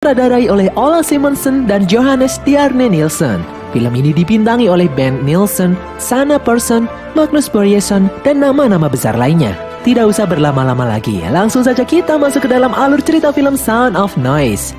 disutradarai oleh Ola Simonsen dan Johannes Bjarne Nielsen. Film ini dibintangi oleh Ben Nielsen, Sanna Persson, Magnus Börjesson, dan nama-nama besar lainnya. Tidak usah berlama-lama lagi, langsung saja kita masuk ke dalam alur cerita film Sound of Noise.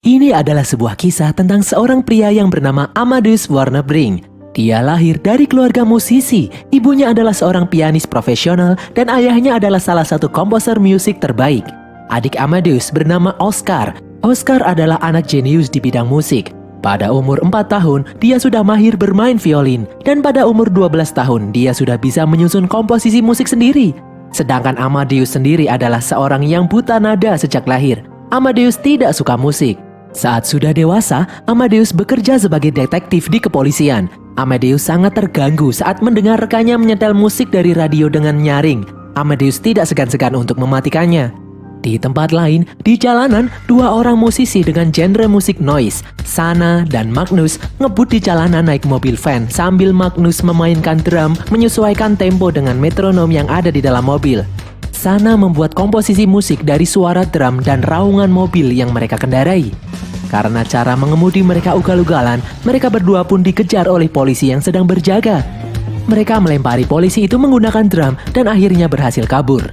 Ini adalah sebuah kisah tentang seorang pria yang bernama Amadeus Warnerbring. Dia lahir dari keluarga musisi, ibunya adalah seorang pianis profesional dan ayahnya adalah salah satu komposer musik terbaik. Adik Amadeus bernama Oscar. Oscar adalah anak jenius di bidang musik. Pada umur 4 tahun, dia sudah mahir bermain violin dan pada umur 12 tahun, dia sudah bisa menyusun komposisi musik sendiri. Sedangkan Amadeus sendiri adalah seorang yang buta nada sejak lahir. Amadeus tidak suka musik. Saat sudah dewasa, Amadeus bekerja sebagai detektif di kepolisian. Amadeus sangat terganggu saat mendengar rekannya menyetel musik dari radio dengan nyaring. Amadeus tidak segan-segan untuk mematikannya. Di tempat lain, di jalanan, dua orang musisi dengan genre musik noise, Sanna dan Magnus, ngebut di jalanan naik mobil van sambil Magnus memainkan drum menyesuaikan tempo dengan metronom yang ada di dalam mobil. Sanna membuat komposisi musik dari suara drum dan raungan mobil yang mereka kendarai. Karena cara mengemudi mereka ugal-ugalan, mereka berdua pun dikejar oleh polisi yang sedang berjaga. Mereka melempari polisi itu menggunakan drum dan akhirnya berhasil kabur.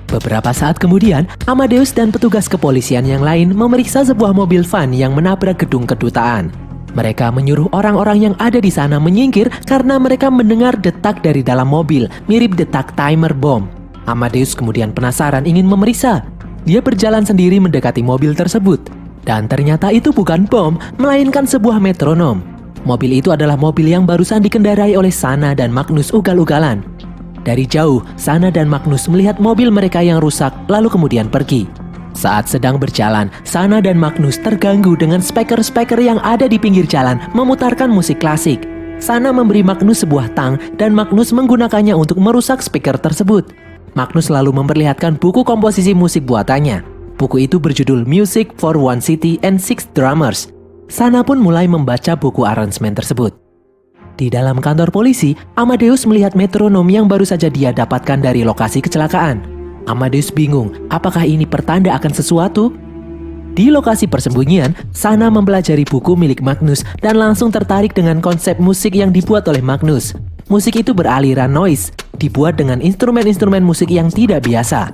Beberapa saat kemudian, Amadeus dan petugas kepolisian yang lain memeriksa sebuah mobil van yang menabrak gedung kedutaan. Mereka menyuruh orang-orang yang ada di sana menyingkir karena mereka mendengar detak dari dalam mobil, mirip detak timer bom. Amadeus kemudian penasaran ingin memeriksa. Dia berjalan sendiri mendekati mobil tersebut. Dan ternyata itu bukan bom, melainkan sebuah metronom. Mobil itu adalah mobil yang barusan dikendarai oleh Sanna dan Magnus ugal-ugalan. Dari jauh, Sanna dan Magnus melihat mobil mereka yang rusak, lalu kemudian pergi. Saat sedang berjalan, Sanna dan Magnus terganggu dengan speaker-speaker yang ada di pinggir jalan memutarkan musik klasik. Sanna memberi Magnus sebuah tang dan Magnus menggunakannya untuk merusak speaker tersebut. Magnus lalu memperlihatkan buku komposisi musik buatannya. Buku itu berjudul Music for One City and Six Drummers. Sanna pun mulai membaca buku aransemen tersebut. Di dalam kantor polisi, Amadeus melihat metronom yang baru saja dia dapatkan dari lokasi kecelakaan. Amadeus bingung, apakah ini pertanda akan sesuatu? Di lokasi persembunyian, Sanna mempelajari buku milik Magnus dan langsung tertarik dengan konsep musik yang dibuat oleh Magnus. Musik itu beraliran noise, dibuat dengan instrumen-instrumen musik yang tidak biasa.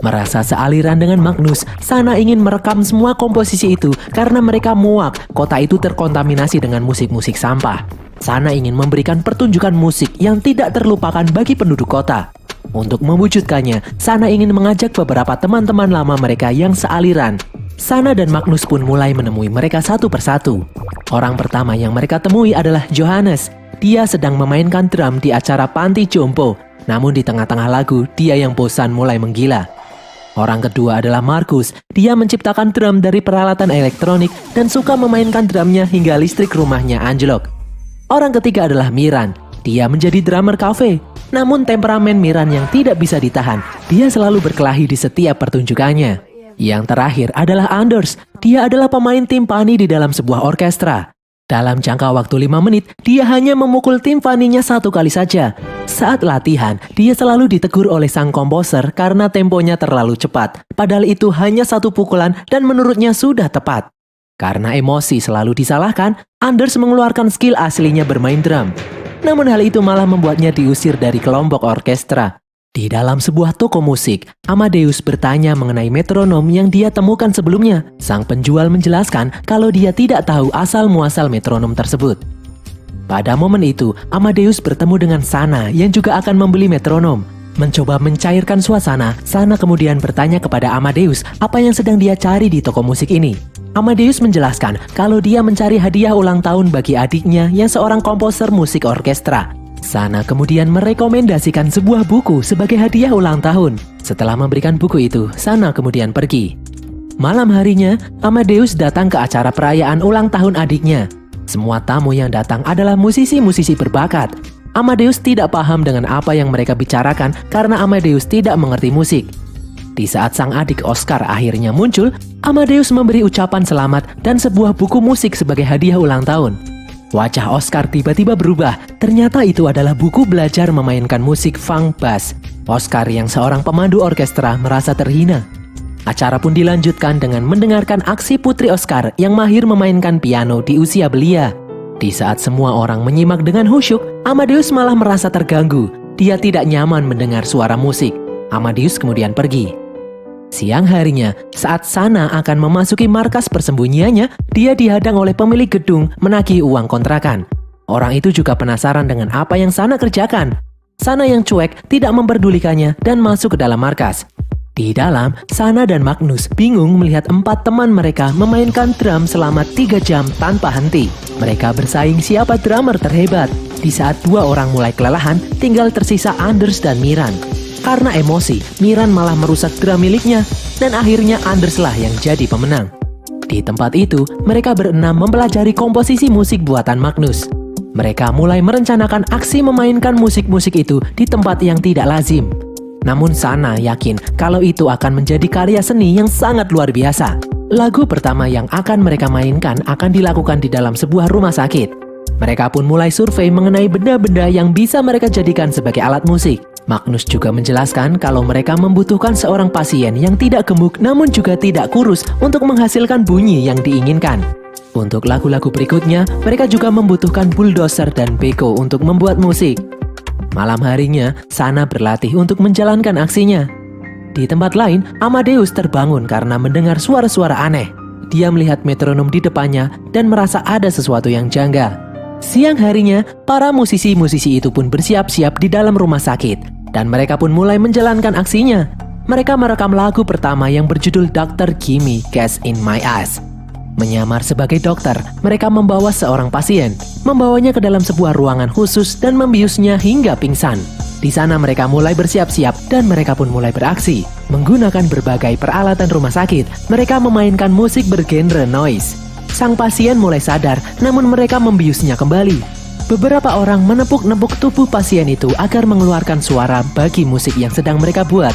Merasa sealiran dengan Magnus, Sanna ingin merekam semua komposisi itu karena mereka muak kota itu terkontaminasi dengan musik-musik sampah. Sanna ingin memberikan pertunjukan musik yang tidak terlupakan bagi penduduk kota. Untuk mewujudkannya, Sanna ingin mengajak beberapa teman-teman lama mereka yang sealiran. Sanna dan Magnus pun mulai menemui mereka satu persatu. Orang pertama yang mereka temui adalah Johannes. Dia sedang memainkan drum di acara panti jompo. Namun di tengah-tengah lagu, dia yang bosan mulai menggila. Orang kedua adalah Markus. Dia menciptakan drum dari peralatan elektronik dan suka memainkan drumnya hingga listrik rumahnya anjlok. Orang ketiga adalah Miran. Dia menjadi drummer cafe. Namun temperamen Miran yang tidak bisa ditahan, dia selalu berkelahi di setiap pertunjukannya. Yang terakhir adalah Anders. Dia adalah pemain timpani di dalam sebuah orkestra. Dalam jangka waktu 5 menit, dia hanya memukul timpaninya 1 kali saja. Saat latihan, dia selalu ditegur oleh sang komposer karena temponya terlalu cepat. Padahal itu hanya 1 pukulan dan menurutnya sudah tepat. Karena emosi selalu disalahkan, Anders mengeluarkan skill aslinya bermain drum. Namun hal itu malah membuatnya diusir dari kelompok orkestra. Di dalam sebuah toko musik, Amadeus bertanya mengenai metronom yang dia temukan sebelumnya. Sang penjual menjelaskan kalau dia tidak tahu asal-muasal metronom tersebut. Pada momen itu, Amadeus bertemu dengan Sanna yang juga akan membeli metronom. Mencoba mencairkan suasana, Sanna kemudian bertanya kepada Amadeus apa yang sedang dia cari di toko musik ini. Amadeus menjelaskan kalau dia mencari hadiah ulang tahun bagi adiknya yang seorang komposer musik orkestra. Sanna kemudian merekomendasikan sebuah buku sebagai hadiah ulang tahun. Setelah memberikan buku itu, Sanna kemudian pergi. Malam harinya, Amadeus datang ke acara perayaan ulang tahun adiknya. Semua tamu yang datang adalah musisi-musisi berbakat. Amadeus tidak paham dengan apa yang mereka bicarakan karena Amadeus tidak mengerti musik. Di saat sang adik Oscar akhirnya muncul, Amadeus memberi ucapan selamat dan sebuah buku musik sebagai hadiah ulang tahun. Wajah Oscar tiba-tiba berubah. Ternyata itu adalah buku belajar memainkan musik funk bass. Oscar yang seorang pemandu orkestra merasa terhina. Acara pun dilanjutkan dengan mendengarkan aksi putri Oscar yang mahir memainkan piano di usia belia. Di saat semua orang menyimak dengan khusyuk, Amadeus malah merasa terganggu. Dia tidak nyaman mendengar suara musik. Amadeus kemudian pergi. Siang harinya, saat Sana akan memasuki markas persembunyiannya, dia dihadang oleh pemilik gedung menagih uang kontrakan. Orang itu juga penasaran dengan apa yang Sana kerjakan. Sana yang cuek tidak memperdulikannya dan masuk ke dalam markas. Di dalam, Sana dan Magnus bingung melihat 4 teman mereka memainkan drum selama 3 jam tanpa henti. Mereka bersaing siapa drummer terhebat. Di saat 2 orang mulai kelelahan, tinggal tersisa Anders dan Miran. Karena emosi, Miran malah merusak drum miliknya, dan akhirnya Anders lah yang jadi pemenang. Di tempat itu, mereka berenam mempelajari komposisi musik buatan Magnus. Mereka mulai merencanakan aksi memainkan musik-musik itu di tempat yang tidak lazim. Namun Sana yakin kalau itu akan menjadi karya seni yang sangat luar biasa. Lagu pertama yang akan mereka mainkan akan dilakukan di dalam sebuah rumah sakit. Mereka pun mulai survei mengenai benda-benda yang bisa mereka jadikan sebagai alat musik. Magnus juga menjelaskan kalau mereka membutuhkan seorang pasien yang tidak gemuk namun juga tidak kurus untuk menghasilkan bunyi yang diinginkan. Untuk lagu-lagu berikutnya, mereka juga membutuhkan bulldozer dan beko untuk membuat musik. Malam harinya, Sana berlatih untuk menjalankan aksinya. Di tempat lain, Amadeus terbangun karena mendengar suara-suara aneh. Dia melihat metronom di depannya dan merasa ada sesuatu yang janggal. Siang harinya, para musisi-musisi itu pun bersiap-siap di dalam rumah sakit. Dan mereka pun mulai menjalankan aksinya. Mereka merekam lagu pertama yang berjudul Dr. Gimme Gas in My Eyes. Menyamar sebagai dokter, mereka membawa seorang pasien, membawanya ke dalam sebuah ruangan khusus dan membiusnya hingga pingsan. Di sana mereka mulai bersiap-siap dan mereka pun mulai beraksi. Menggunakan berbagai peralatan rumah sakit, mereka memainkan musik bergenre noise. Sang pasien mulai sadar, namun mereka membiusnya kembali. Beberapa orang menepuk-nepuk tubuh pasien itu agar mengeluarkan suara bagi musik yang sedang mereka buat.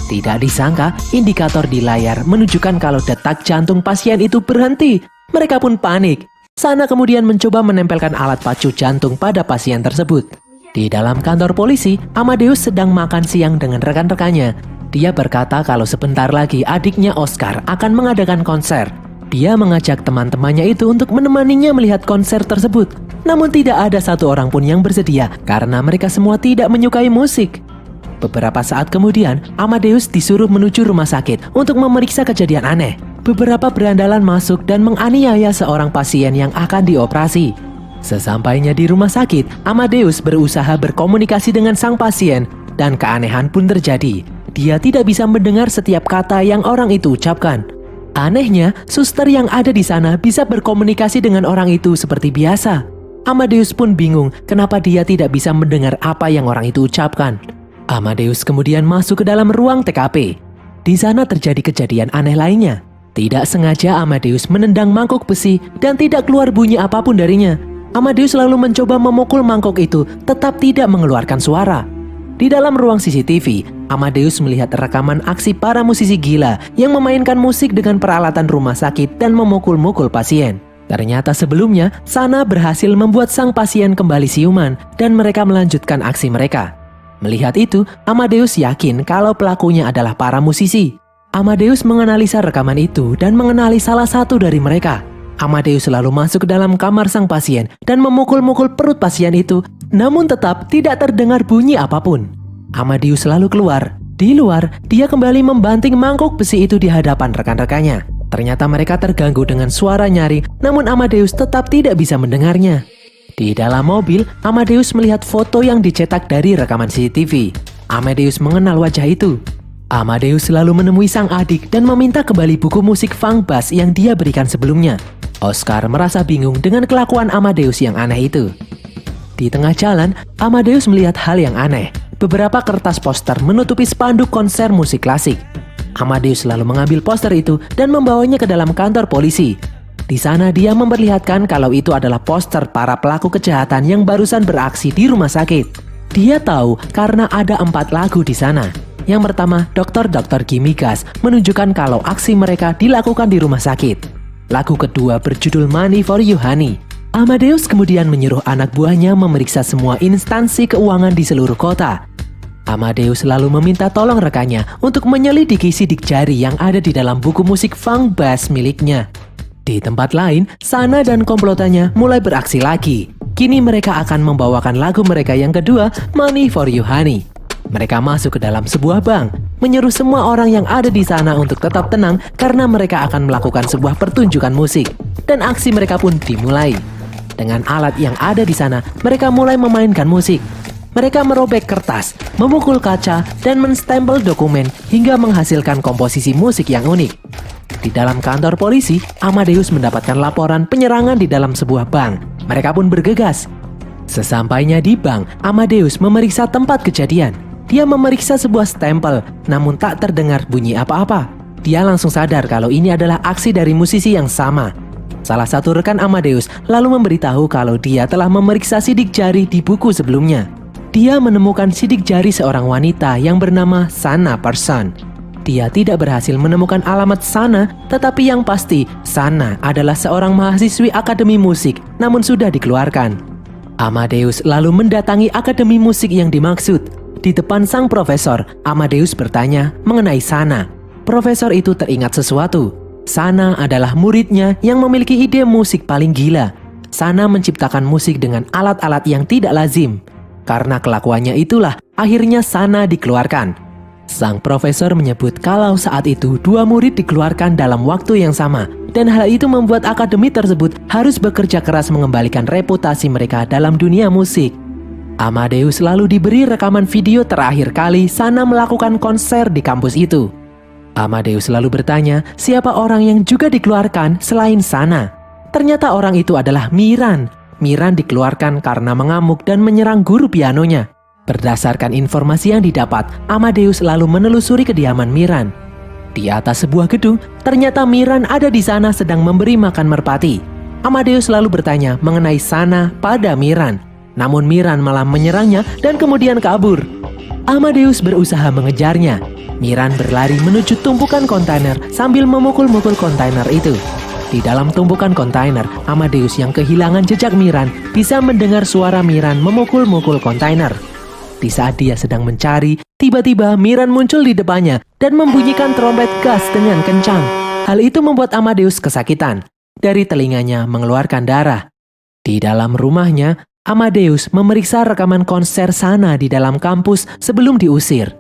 Tidak disangka, indikator di layar menunjukkan kalau detak jantung pasien itu berhenti. Mereka pun panik. Sana kemudian mencoba menempelkan alat pacu jantung pada pasien tersebut. Di dalam kantor polisi, Amadeus sedang makan siang dengan rekan-rekannya. Dia berkata kalau sebentar lagi adiknya Oscar akan mengadakan konser. Dia mengajak teman-temannya itu untuk menemaninya melihat konser tersebut. Namun tidak ada satu orang pun yang bersedia karena mereka semua tidak menyukai musik. Beberapa saat kemudian, Amadeus disuruh menuju rumah sakit untuk memeriksa kejadian aneh. Beberapa berandalan masuk dan menganiaya seorang pasien yang akan dioperasi. Sesampainya di rumah sakit, Amadeus berusaha berkomunikasi dengan sang pasien dan keanehan pun terjadi. Dia tidak bisa mendengar setiap kata yang orang itu ucapkan. Anehnya, suster yang ada di sana bisa berkomunikasi dengan orang itu seperti biasa. Amadeus pun bingung kenapa dia tidak bisa mendengar apa yang orang itu ucapkan. Amadeus kemudian masuk ke dalam ruang TKP. Di sana terjadi kejadian aneh lainnya. Tidak sengaja Amadeus menendang mangkuk besi dan tidak keluar bunyi apapun darinya. Amadeus lalu mencoba memukul mangkuk itu, tetap tidak mengeluarkan suara. Di dalam ruang CCTV, Amadeus melihat rekaman aksi para musisi gila yang memainkan musik dengan peralatan rumah sakit dan memukul-mukul pasien. Ternyata sebelumnya, Sana berhasil membuat sang pasien kembali siuman dan mereka melanjutkan aksi mereka. Melihat itu, Amadeus yakin kalau pelakunya adalah para musisi. Amadeus menganalisa rekaman itu dan mengenali salah satu dari mereka. Amadeus lalu masuk ke dalam kamar sang pasien dan memukul-mukul perut pasien itu, namun tetap tidak terdengar bunyi apapun. Amadeus lalu keluar. Di luar, dia kembali membanting mangkuk besi itu di hadapan rekan-rekannya. Ternyata mereka terganggu dengan suara nyaring, namun Amadeus tetap tidak bisa mendengarnya. Di dalam mobil, Amadeus melihat foto yang dicetak dari rekaman CCTV. Amadeus mengenal wajah itu. Amadeus lalu menemui sang adik dan meminta kembali buku musik funk bass yang dia berikan sebelumnya. Oscar merasa bingung dengan kelakuan Amadeus yang aneh itu. Di tengah jalan, Amadeus melihat hal yang aneh. Beberapa kertas poster menutupi spanduk konser musik klasik. Amadeus lalu mengambil poster itu dan membawanya ke dalam kantor polisi. Di sana dia memperlihatkan kalau itu adalah poster para pelaku kejahatan yang barusan beraksi di rumah sakit. Dia tahu karena ada 4 lagu di sana. Yang pertama, Dr. Gimme Gas menunjukkan kalau aksi mereka dilakukan di rumah sakit. Lagu kedua berjudul Money for You Honey. Amadeus kemudian menyuruh anak buahnya memeriksa semua instansi keuangan di seluruh kota. Amadeus lalu meminta tolong rekannya untuk menyelidiki sidik jari yang ada di dalam buku musik funk bass miliknya. Di tempat lain, Sana dan komplotannya mulai beraksi lagi. Kini mereka akan membawakan lagu mereka yang kedua, Money for You Honey. Mereka masuk ke dalam sebuah bank, menyuruh semua orang yang ada di sana untuk tetap tenang karena mereka akan melakukan sebuah pertunjukan musik. Dan aksi mereka pun dimulai. Dengan alat yang ada di sana, mereka mulai memainkan musik. Mereka merobek kertas, memukul kaca, dan menstempel dokumen hingga menghasilkan komposisi musik yang unik. Di dalam kantor polisi, Amadeus mendapatkan laporan penyerangan di dalam sebuah bank. Mereka pun bergegas. Sesampainya di bank, Amadeus memeriksa tempat kejadian. Dia memeriksa sebuah stempel, namun tak terdengar bunyi apa-apa. Dia langsung sadar kalau ini adalah aksi dari musisi yang sama. Salah satu rekan Amadeus lalu memberitahu kalau dia telah memeriksa sidik jari di buku sebelumnya. Dia menemukan sidik jari seorang wanita yang bernama Sana Person. Dia tidak berhasil menemukan alamat Sana, tetapi yang pasti Sana adalah seorang mahasiswi akademi musik, namun sudah dikeluarkan. Amadeus lalu mendatangi akademi musik yang dimaksud. Di depan sang profesor, Amadeus bertanya mengenai Sana. Profesor itu teringat sesuatu. Sana adalah muridnya yang memiliki ide musik paling gila. Sana menciptakan musik dengan alat-alat yang tidak lazim. Karena kelakuannya itulah, akhirnya Sana dikeluarkan. Sang profesor menyebut kalau saat itu dua murid dikeluarkan dalam waktu yang sama. Dan hal itu membuat akademi tersebut harus bekerja keras mengembalikan reputasi mereka dalam dunia musik. Amadeus lalu diberi rekaman video terakhir kali Sana melakukan konser di kampus itu. Amadeus lalu bertanya siapa orang yang juga dikeluarkan selain Sana. Ternyata orang itu adalah Miran. Miran dikeluarkan karena mengamuk dan menyerang guru pianonya. Berdasarkan informasi yang didapat, Amadeus lalu menelusuri kediaman Miran. Di atas sebuah gedung, ternyata Miran ada di sana sedang memberi makan merpati. Amadeus lalu bertanya mengenai Sana pada Miran. Namun Miran malah menyerangnya dan kemudian kabur. Amadeus berusaha mengejarnya. Miran berlari menuju tumpukan kontainer sambil memukul-mukul kontainer itu. Di dalam tumpukan kontainer, Amadeus yang kehilangan jejak Miran bisa mendengar suara Miran memukul-mukul kontainer. Di saat dia sedang mencari, tiba-tiba Miran muncul di depannya dan membunyikan trompet gas dengan kencang. Hal itu membuat Amadeus kesakitan. Dari telinganya mengeluarkan darah. Di dalam rumahnya, Amadeus memeriksa rekaman konser Sana di dalam kampus sebelum diusir.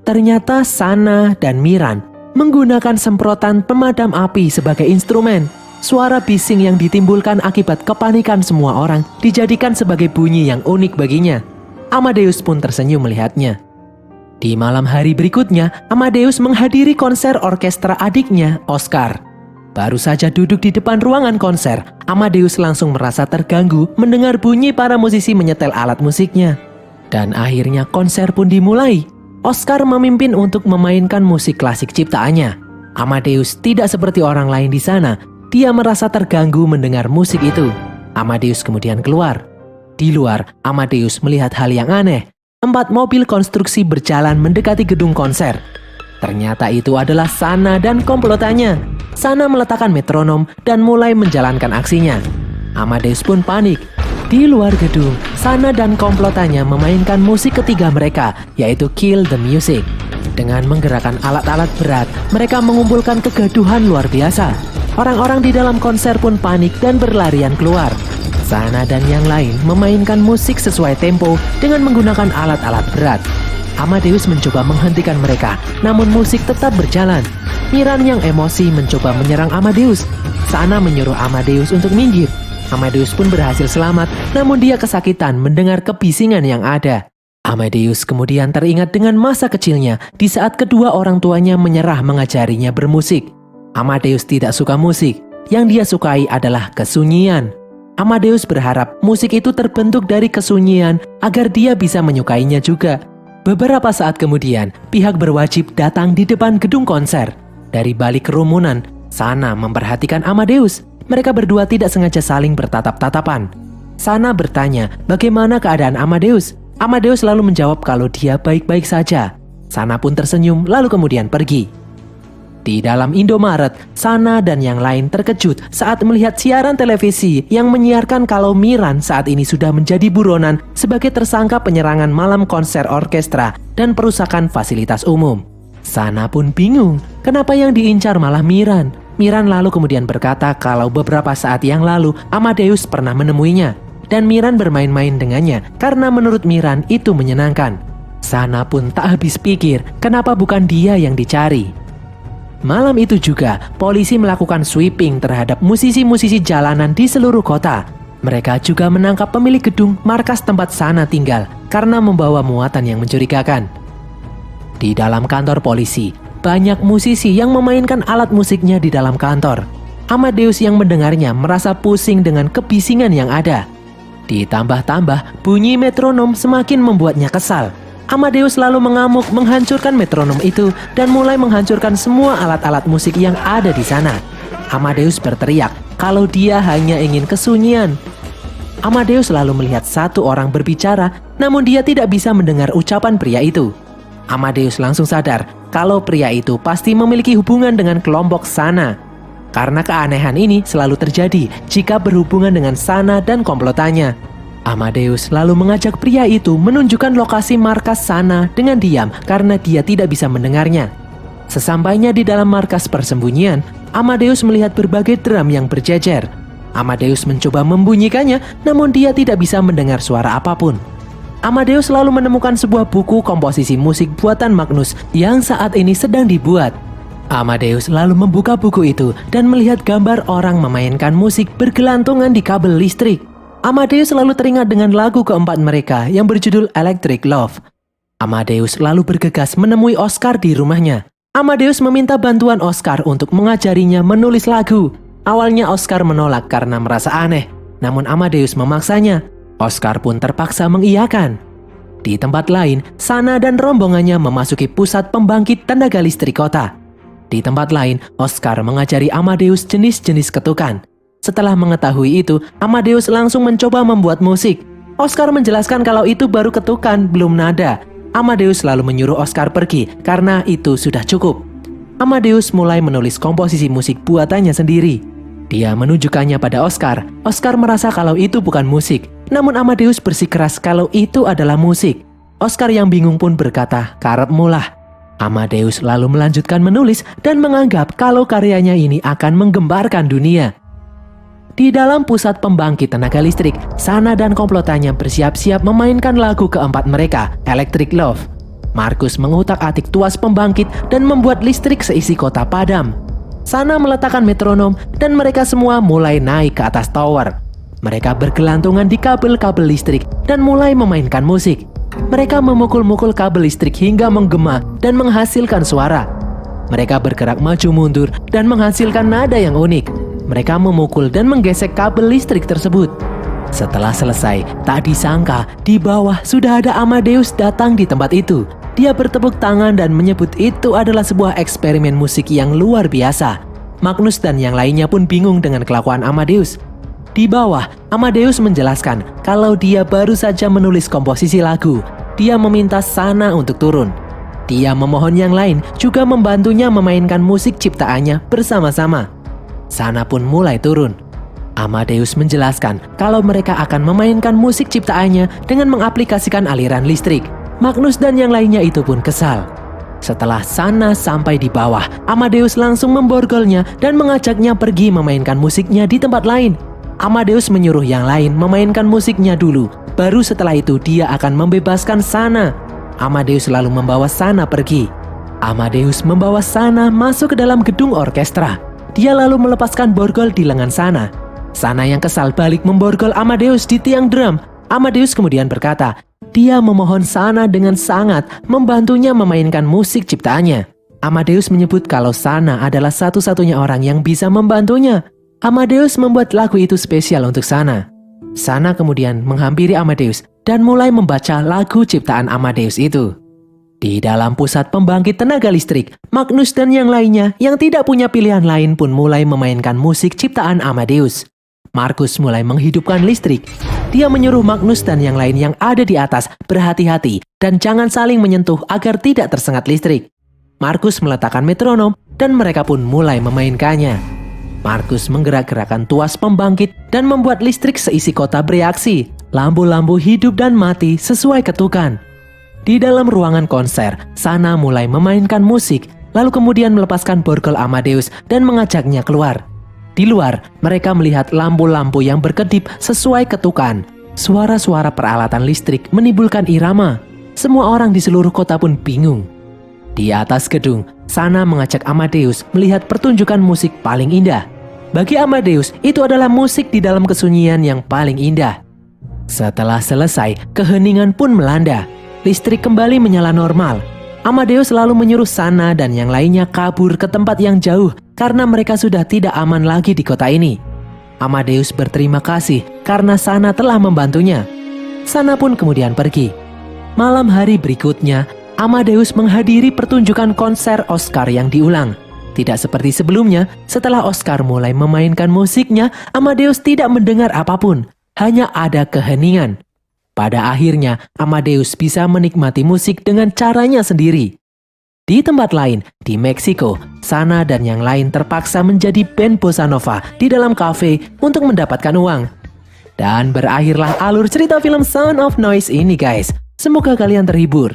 Ternyata Sana dan Miran menggunakan semprotan pemadam api sebagai instrumen. Suara bising yang ditimbulkan akibat kepanikan semua orang dijadikan sebagai bunyi yang unik baginya. Amadeus pun tersenyum melihatnya. Di malam hari berikutnya, Amadeus menghadiri konser orkestra adiknya, Oscar. Baru saja duduk di depan ruangan konser, Amadeus langsung merasa terganggu mendengar bunyi para musisi menyetel alat musiknya. Dan akhirnya konser pun dimulai. Oscar memimpin untuk memainkan musik klasik ciptaannya. Amadeus tidak seperti orang lain di sana. Dia merasa terganggu mendengar musik itu. Amadeus kemudian keluar. Di luar, Amadeus melihat hal yang aneh. 4 mobil konstruksi berjalan mendekati gedung konser. Ternyata itu adalah Sana dan komplotannya. Sana meletakkan metronom dan mulai menjalankan aksinya. Amadeus pun panik. Di luar gedung, Sana dan komplotannya memainkan musik ketiga mereka, yaitu Kill the Music. Dengan menggerakkan alat-alat berat, mereka mengumpulkan kegaduhan luar biasa. Orang-orang di dalam konser pun panik dan berlarian keluar. Sana dan yang lain memainkan musik sesuai tempo dengan menggunakan alat-alat berat. Amadeus mencoba menghentikan mereka, namun musik tetap berjalan. Miran yang emosi mencoba menyerang Amadeus. Sana menyuruh Amadeus untuk minggir. Amadeus pun berhasil selamat, namun dia kesakitan mendengar kebisingan yang ada. Amadeus kemudian teringat dengan masa kecilnya di saat kedua orang tuanya menyerah mengajarinya bermusik. Amadeus tidak suka musik, yang dia sukai adalah kesunyian. Amadeus berharap musik itu terbentuk dari kesunyian agar dia bisa menyukainya juga. Beberapa saat kemudian, pihak berwajib datang di depan gedung konser. Dari balik kerumunan, Sana memperhatikan Amadeus. Mereka berdua tidak sengaja saling bertatap-tatapan. Sana bertanya bagaimana keadaan Amadeus. Amadeus lalu menjawab kalau dia baik-baik saja. Sana pun tersenyum lalu kemudian pergi. Di dalam Indomaret, Sana dan yang lain terkejut saat melihat siaran televisi yang menyiarkan kalau Miran saat ini sudah menjadi buronan sebagai tersangka penyerangan malam konser orkestra dan perusakan fasilitas umum. Sana pun bingung, kenapa yang diincar malah Miran. Miran lalu kemudian berkata kalau beberapa saat yang lalu Amadeus pernah menemuinya dan Miran bermain-main dengannya karena menurut Miran itu menyenangkan. Sana pun tak habis pikir kenapa bukan dia yang dicari. Malam itu juga, polisi melakukan sweeping terhadap musisi-musisi jalanan di seluruh kota. Mereka juga menangkap pemilik gedung markas tempat Sana tinggal karena membawa muatan yang mencurigakan. Di dalam kantor polisi, banyak musisi yang memainkan alat musiknya di dalam kantor. Amadeus yang mendengarnya merasa pusing dengan kebisingan yang ada. Ditambah-tambah, bunyi metronom semakin membuatnya kesal. Amadeus lalu mengamuk menghancurkan metronom itu dan mulai menghancurkan semua alat-alat musik yang ada di sana. Amadeus berteriak kalau dia hanya ingin kesunyian. Amadeus lalu melihat satu orang berbicara, namun dia tidak bisa mendengar ucapan pria itu. Amadeus langsung sadar kalau pria itu pasti memiliki hubungan dengan kelompok Sana. Karena keanehan ini selalu terjadi jika berhubungan dengan Sana dan komplotannya. Amadeus lalu mengajak pria itu menunjukkan lokasi markas Sana dengan diam karena dia tidak bisa mendengarnya. Sesampainya di dalam markas persembunyian, Amadeus melihat berbagai drum yang berjejer. Amadeus mencoba membunyikannya, namun dia tidak bisa mendengar suara apapun. Amadeus lalu menemukan sebuah buku komposisi musik buatan Magnus yang saat ini sedang dibuat. Amadeus lalu membuka buku itu dan melihat gambar orang memainkan musik bergelantungan di kabel listrik. Amadeus lalu teringat dengan lagu keempat mereka yang berjudul Electric Love. Amadeus lalu bergegas menemui Oscar di rumahnya. Amadeus meminta bantuan Oscar untuk mengajarinya menulis lagu. Awalnya Oscar menolak karena merasa aneh, namun Amadeus memaksanya. Oscar pun terpaksa mengiyakan. Di tempat lain, Sana dan rombongannya memasuki pusat pembangkit tenaga listrik kota. Di tempat lain, Oscar mengajari Amadeus jenis-jenis ketukan. Setelah mengetahui itu, Amadeus langsung mencoba membuat musik. Oscar menjelaskan kalau itu baru ketukan, belum nada. Amadeus lalu menyuruh Oscar pergi karena itu sudah cukup. Amadeus mulai menulis komposisi musik buatannya sendiri. Dia menunjukkannya pada Oscar. Oscar merasa kalau itu bukan musik, namun Amadeus bersikeras kalau itu adalah musik. Oscar yang bingung pun berkata, "Karepmu lah." Amadeus lalu melanjutkan menulis dan menganggap kalau karyanya ini akan menggembarkan dunia. Di dalam pusat pembangkit tenaga listrik, Sana dan komplotannya bersiap-siap memainkan lagu keempat mereka, Electric Love. Markus mengutak-atik tuas pembangkit dan membuat listrik seisi kota padam. Sana meletakkan metronom dan mereka semua mulai naik ke atas tower. Mereka bergelantungan di kabel-kabel listrik dan mulai memainkan musik. Mereka memukul-mukul kabel listrik hingga menggema dan menghasilkan suara. Mereka bergerak maju mundur dan menghasilkan nada yang unik. Mereka memukul dan menggesek kabel listrik tersebut. Setelah selesai, tak disangka di bawah sudah ada Amadeus datang di tempat itu. Dia bertepuk tangan dan menyebut itu adalah sebuah eksperimen musik yang luar biasa. Magnus dan yang lainnya pun bingung dengan kelakuan Amadeus. Di bawah, Amadeus menjelaskan kalau dia baru saja menulis komposisi lagu. Dia meminta Sana untuk turun. Dia memohon yang lain juga membantunya memainkan musik ciptaannya bersama-sama. Sana pun mulai turun. Amadeus menjelaskan kalau mereka akan memainkan musik ciptaannya dengan mengaplikasikan aliran listrik. Magnus dan yang lainnya itu pun kesal. Setelah Sana sampai di bawah, Amadeus langsung memborgolnya dan mengajaknya pergi memainkan musiknya di tempat lain. Amadeus menyuruh yang lain memainkan musiknya dulu, baru setelah itu dia akan membebaskan Sana. Amadeus lalu membawa Sana pergi. Amadeus membawa Sana masuk ke dalam gedung orkestra. Dia lalu melepaskan borgol di lengan Sana. Sana yang kesal balik memborgol Amadeus di tiang drum. Amadeus kemudian berkata, dia memohon Sana dengan sangat membantunya memainkan musik ciptaannya. Amadeus menyebut kalau Sana adalah satu-satunya orang yang bisa membantunya. Amadeus membuat lagu itu spesial untuk Sana. Sana kemudian menghampiri Amadeus dan mulai membaca lagu ciptaan Amadeus itu. Di dalam pusat pembangkit tenaga listrik, Magnus dan yang lainnya yang tidak punya pilihan lain pun mulai memainkan musik ciptaan Amadeus. Markus mulai menghidupkan listrik. Dia menyuruh Magnus dan yang lain yang ada di atas berhati-hati dan jangan saling menyentuh agar tidak tersengat listrik. Markus meletakkan metronom dan mereka pun mulai memainkannya. Markus menggerak-gerakkan tuas pembangkit dan membuat listrik seisi kota bereaksi. Lampu-lampu hidup dan mati sesuai ketukan. Di dalam ruangan konser, Sana mulai memainkan musik, lalu kemudian melepaskan borgol Amadeus dan mengajaknya keluar. Di luar, mereka melihat lampu-lampu yang berkedip sesuai ketukan. Suara-suara peralatan listrik menimbulkan irama. Semua orang di seluruh kota pun bingung. Di atas gedung, Sana mengajak Amadeus melihat pertunjukan musik paling indah. Bagi Amadeus, itu adalah musik di dalam kesunyian yang paling indah. Setelah selesai, keheningan pun melanda. Listrik kembali menyala normal. Amadeus lalu menyuruh Sana dan yang lainnya kabur ke tempat yang jauh karena mereka sudah tidak aman lagi di kota ini. Amadeus berterima kasih karena Sana telah membantunya. Sana pun kemudian pergi. Malam hari berikutnya, Amadeus menghadiri pertunjukan konser Oscar yang diulang. Tidak seperti sebelumnya, setelah Oscar mulai memainkan musiknya, Amadeus tidak mendengar apapun. Hanya ada keheningan. Pada akhirnya, Amadeus bisa menikmati musik dengan caranya sendiri. Di tempat lain, di Meksiko, Sana dan yang lain terpaksa menjadi band bossa nova di dalam kafe untuk mendapatkan uang. Dan berakhirlah alur cerita film Sound of Noise ini guys. Semoga kalian terhibur.